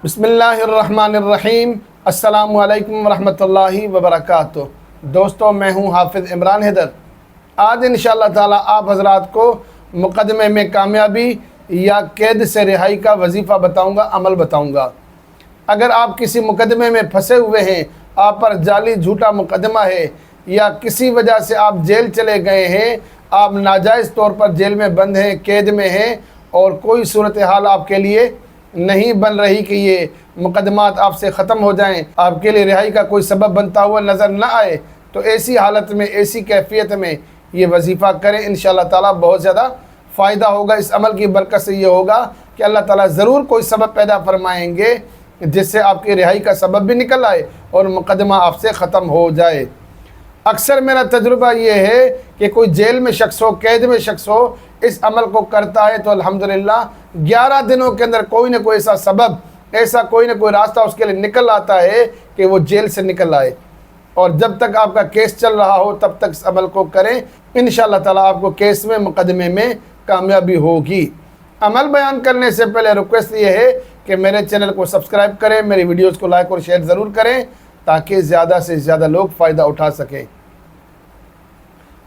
بسم اللہ الرحمن الرحیم۔ السلام علیکم ورحمۃ اللہ وبرکاتہ۔ دوستو، میں ہوں حافظ عمران حیدر۔ آج انشاءاللہ تعالی آپ حضرات کو مقدمے میں کامیابی یا قید سے رہائی کا وظیفہ بتاؤں گا، عمل بتاؤں گا۔ اگر آپ کسی مقدمے میں پھنسے ہوئے ہیں، آپ پر جعلی جھوٹا مقدمہ ہے، یا کسی وجہ سے آپ جیل چلے گئے ہیں، آپ ناجائز طور پر جیل میں بند ہیں، قید میں ہیں، اور کوئی صورتحال آپ کے لیے نہیں بن رہی کہ یہ مقدمات آپ سے ختم ہو جائیں، آپ کے لیے رہائی کا کوئی سبب بنتا ہوا نظر نہ آئے، تو ایسی حالت میں، ایسی کیفیت میں یہ وظیفہ کریں۔ انشاءاللہ تعالیٰ بہت زیادہ فائدہ ہوگا۔ اس عمل کی برکت سے یہ ہوگا کہ اللہ تعالیٰ ضرور کوئی سبب پیدا فرمائیں گے جس سے آپ کی رہائی کا سبب بھی نکل آئے اور مقدمہ آپ سے ختم ہو جائے۔ اکثر میرا تجربہ یہ ہے کہ کوئی جیل میں شخص ہو، قید میں شخص ہو، اس عمل کو کرتا ہے تو الحمدللہ 11 دنوں کے اندر کوئی نہ کوئی ایسا سبب، ایسا کوئی نہ کوئی راستہ اس کے لیے نکل آتا ہے کہ وہ جیل سے نکل آئے۔ اور جب تک آپ کا کیس چل رہا ہو تب تک اس عمل کو کریں، انشاءاللہ تعالیٰ آپ کو کیس میں، مقدمے میں کامیابی ہوگی۔ عمل بیان کرنے سے پہلے ریکویسٹ یہ ہے کہ میرے چینل کو سبسکرائب کریں، میری ویڈیوز کو لائک اور شیئر ضرور کریں تاکہ زیادہ سے زیادہ لوگ فائدہ اٹھا سکیں۔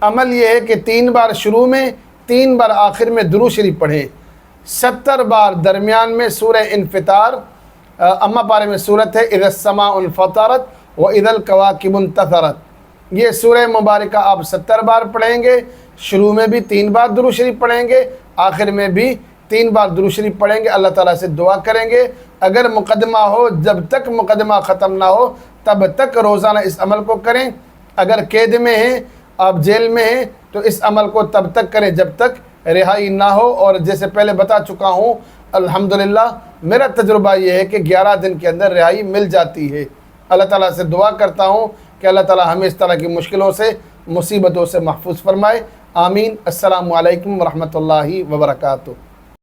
عمل یہ ہے کہ 3 بار شروع میں، 3 بار آخر میں درود شریف پڑھیں، 70 بار درمیان میں سورہ انفطار، اما پارے میں صورت ہے اذا السماء انفطرت واذا الکواکب انتثرت۔ یہ سورہ مبارکہ آپ 70 بار پڑھیں گے، شروع میں بھی 3 بار درود شریف پڑھیں گے، آخر میں بھی 3 بار درود شریف پڑھیں گے، اللہ تعالیٰ سے دعا کریں گے۔ اگر مقدمہ ہو، جب تک مقدمہ ختم نہ ہو تب تک روزانہ اس عمل کو کریں۔ اگر قید میں ہیں، آپ جیل میں ہیں، تو اس عمل کو تب تک کریں جب تک رہائی نہ ہو۔ اور جیسے پہلے بتا چکا ہوں، الحمدللہ میرا تجربہ یہ ہے کہ 11 دن کے اندر رہائی مل جاتی ہے۔ اللہ تعالیٰ سے دعا کرتا ہوں کہ اللہ تعالیٰ ہمیں اس طرح کی مشکلوں سے، مصیبتوں سے محفوظ فرمائے۔ آمین۔ السلام علیکم ورحمۃ اللہ وبرکاتہ۔